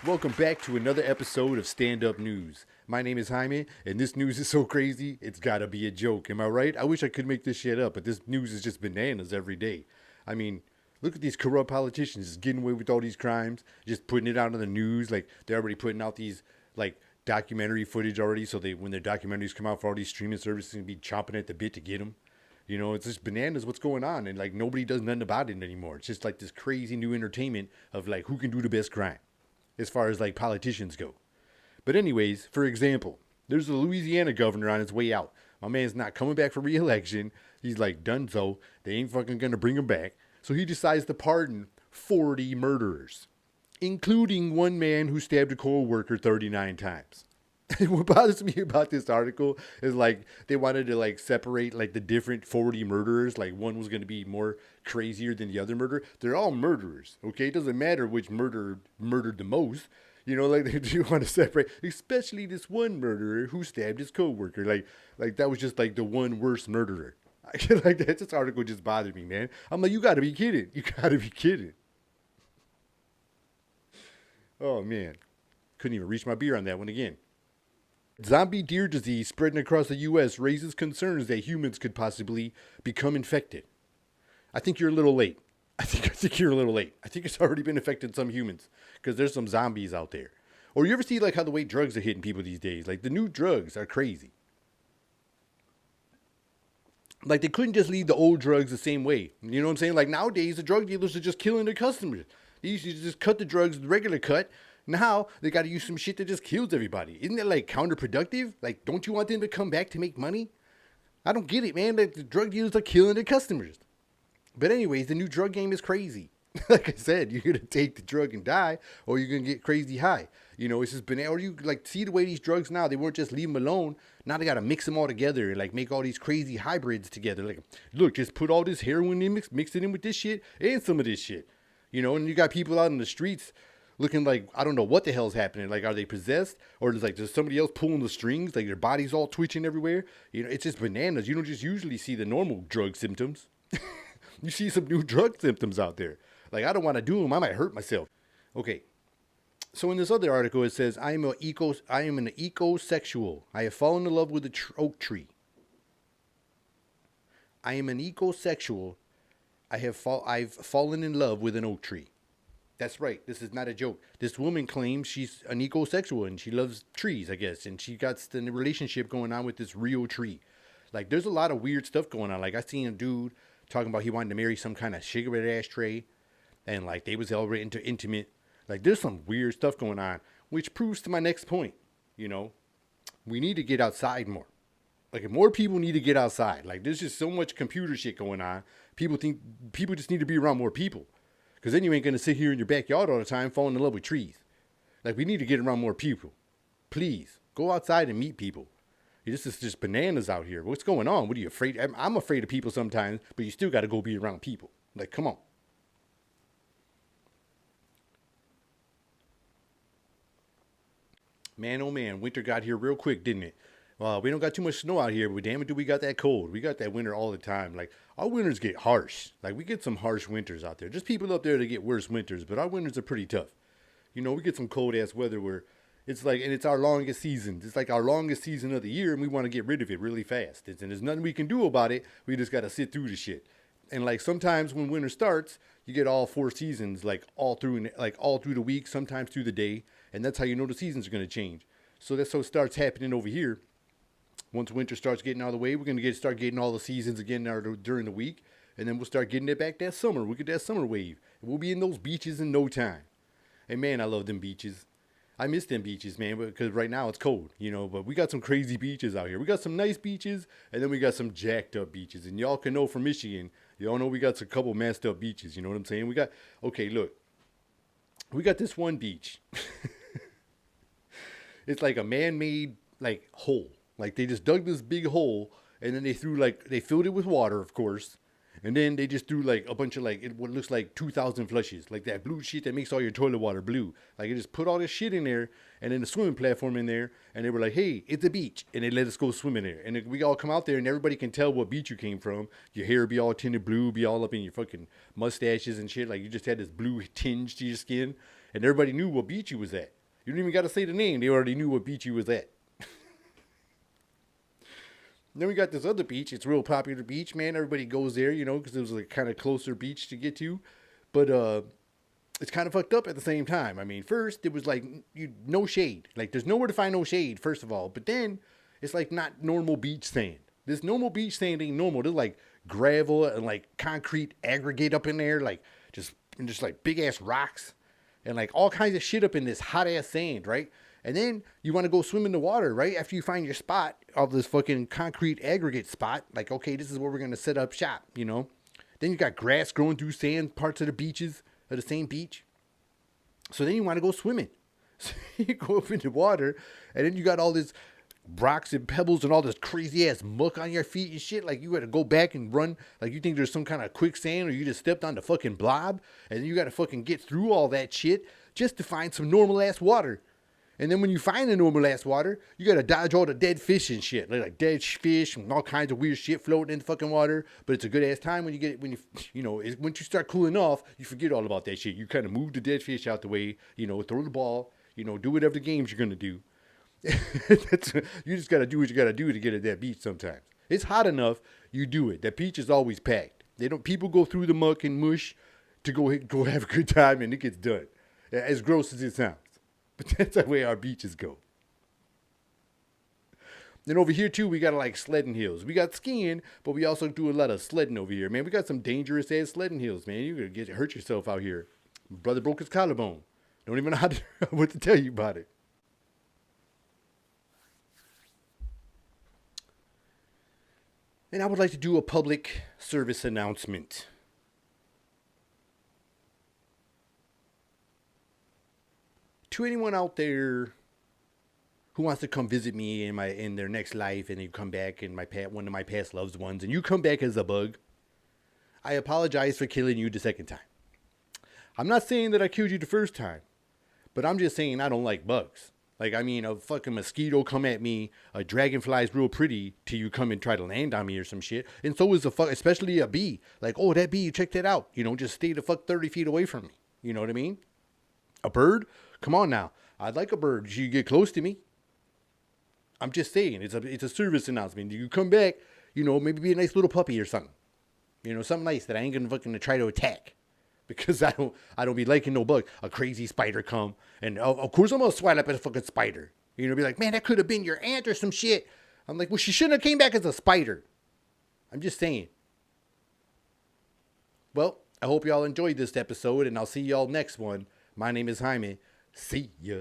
Welcome back to another episode of Stand Up News. My name is Jaime, and this news is so crazy, it's gotta be a joke. Am I right? I wish I could make this shit up, but this news is just bananas every day. I mean, look at these corrupt politicians just getting away with all these crimes, just putting it out on the news. Like, they're already putting out these, like, documentary footage already, so when their documentaries come out for all these streaming services, they're gonna be chomping at the bit to get them. You know, it's just bananas what's going on, and, like, nobody does nothing about it anymore. It's just, like, this crazy new entertainment of, like, who can do the best crime as far as like politicians go. But anyways, for example, there's a Louisiana governor on his way out. My man's not coming back for re-election. He's like done so. They ain't fucking gonna bring him back. So he decides to pardon 40 murderers, including one man who stabbed a co-worker 39 times. And what bothers me about this article is like they wanted to like separate like the different 40 murderers. Like one was going to be more crazier than the other murderer. They're all murderers, okay? It doesn't matter which murderer murdered the most. You know, like they do want to separate, especially this one murderer who stabbed his coworker. Like that was just like the one worst murderer. Like that, this article just bothered me, man. I'm like, you got to be kidding. You got to be kidding. Oh man, couldn't even reach my beer on that one again. Zombie deer disease spreading across the U.S. raises concerns that humans could possibly become infected. I think you're a little late. I think you're a little late. I think it's already been affecting some humans because there's some zombies out there. Or you ever see like how the way drugs are hitting people these days? Like the new drugs are crazy. Like they couldn't just leave the old drugs the same way. You know what I'm saying? Like nowadays the drug dealers are just killing their customers. They used to just cut the drugs the regular cut. Now they got to use some shit that just kills everybody. Isn't that like counterproductive? Like, don't you want them to come back to make money? I don't get it, man. Like, the drug dealers are killing their customers. But anyways, the new drug game is crazy. Like I said, you're gonna take the drug and die, or you're gonna get crazy high. You know, it's just banana. Or you like see the way these drugs now. They weren't just leave them alone. Now they gotta mix them all together and like make all these crazy hybrids together. Like, look, just put all this heroin in, mix it in with this shit and some of this shit. You know, and you got people out in the streets looking like, I don't know what the hell's happening. Like, are they possessed? Or is like, there's somebody else pulling the strings? Like, their body's all twitching everywhere? You know, it's just bananas. You don't just usually see the normal drug symptoms. You see some new drug symptoms out there. Like, I don't want to do them. I might hurt myself. Okay. So in this other article, it says, I am an ecosexual. I have fallen in love with a oak tree. I am an ecosexual. I've fallen in love with an oak tree. That's right. This is not a joke. This woman claims she's an ecosexual and she loves trees, I guess. And she got the relationship going on with this real tree. Like, there's a lot of weird stuff going on. Like, I seen a dude talking about he wanted to marry some kind of cigarette ashtray. And, like, they was already into intimate. Like, there's some weird stuff going on. Which proves to my next point. You know, we need to get outside more. Like, more people need to get outside. Like, there's just so much computer shit going on. People just need to be around more people. Because then you ain't going to sit here in your backyard all the time falling in love with trees. Like, we need to get around more people. Please, go outside and meet people. This is just bananas out here. What's going on? What are you afraid? I'm afraid of people sometimes, but you still got to go be around people. Like, come on. Man, oh man, winter got here real quick, didn't it? Well, we don't got too much snow out here, but damn it, do we got that cold. We got that winter all the time. Like, our winters get harsh. Like, we get some harsh winters out there. Just people up there that get worse winters, but our winters are pretty tough. You know, we get some cold-ass weather where it's like, and it's our longest season. It's like our longest season of the year, and we want to get rid of it really fast. And there's nothing we can do about it. We just got to sit through the shit. And, like, sometimes when winter starts, you get all 4 seasons, like, all through the week, sometimes through the day. And that's how you know the seasons are going to change. So that's how it starts happening over here. Once winter starts getting out of the way, we're going to start getting all the seasons again during the week. And then we'll start getting it back that summer. We'll get that summer wave. And we'll be in those beaches in no time. And man, I love them beaches. I miss them beaches, man, because right now it's cold, you know. But we got some crazy beaches out here. We got some nice beaches, and then we got some jacked up beaches. And y'all can know from Michigan, y'all know we got a couple messed up beaches. You know what I'm saying? Okay, look. We got this one beach. It's like a man-made, like, hole. Like, they just dug this big hole, and then they filled it with water, of course. And then they just threw, like, a bunch of, like, what looks like 2,000 flushes. Like, that blue shit that makes all your toilet water blue. Like, they just put all this shit in there, and then the swimming platform in there, and they were like, hey, it's a beach. And they let us go swim in there. And we all come out there, and everybody can tell what beach you came from. Your hair be all tinted blue, be all up in your fucking mustaches and shit. Like, you just had this blue tinge to your skin. And everybody knew what beach you was at. You don't even got to say the name. They already knew what beach you was at. Then we got this other beach. It's a real popular beach, man. Everybody goes there, because it was a kind of closer beach to get to. But it's kind of fucked up at the same time. I mean, first it was like no shade. Like there's nowhere to find no shade, first of all. But then it's like not normal beach sand. This normal beach sand ain't normal. There's like gravel and like concrete aggregate up in there, like just like big ass rocks and like all kinds of shit up in this hot ass sand, right? And then you want to go swim in the water, right? After you find your spot of this fucking concrete aggregate spot, like, okay, this is where we're going to set up shop, Then you got grass growing through sand parts of the beaches of the same beach. So then you want to go swimming. So you go up in the water, and then you got all this rocks and pebbles and all this crazy ass muck on your feet and shit. Like you got to go back and run. Like you think there's some kind of quicksand or you just stepped on the fucking blob. And then you got to fucking get through all that shit just to find some normal ass water. And then when you find the normal ass water, you gotta dodge all the dead fish and shit, like dead fish and all kinds of weird shit floating in the fucking water. But it's a good ass time once you start cooling off, you forget all about that shit. You kind of move the dead fish out the way, throw the ball, do whatever the games you're gonna do. You just gotta do what you gotta do to get at that beach. Sometimes it's hot enough, you do it. That beach is always packed. People go through the muck and mush to go have a good time, and it gets done. As gross as it sounds. But that's the way our beaches go. Then over here, too, we got like sledding hills. We got skiing, but we also do a lot of sledding over here, man. We got some dangerous ass sledding hills, man. You're going to hurt yourself out here. My brother broke his collarbone. Don't even know what to tell you about it. And I would like to do a public service announcement. To anyone out there who wants to come visit me in their next life, and you come back in one of my past loved ones, and you come back as a bug, I apologize for killing you the second time. I'm not saying that I killed you the first time, but I'm just saying I don't like bugs. Like, I mean, a fucking mosquito come at me, a dragonfly's real pretty till you come and try to land on me or some shit, and so is especially a bee. Like, oh, that bee, check that out. Just stay the fuck 30 feet away from me. You know what I mean? A bird? Come on now. I'd like a bird. You get close to me. I'm just saying. It's a service announcement. You come back, maybe be a nice little puppy or something. Something nice that I ain't gonna fucking try to attack. Because I don't be liking no bug. A crazy spider come. And of course I'm gonna swat up at a fucking spider. Be like, man, that could have been your aunt or some shit. I'm like, well, she shouldn't have came back as a spider. I'm just saying. Well, I hope y'all enjoyed this episode, and I'll see y'all next one. My name is Jaime. See ya.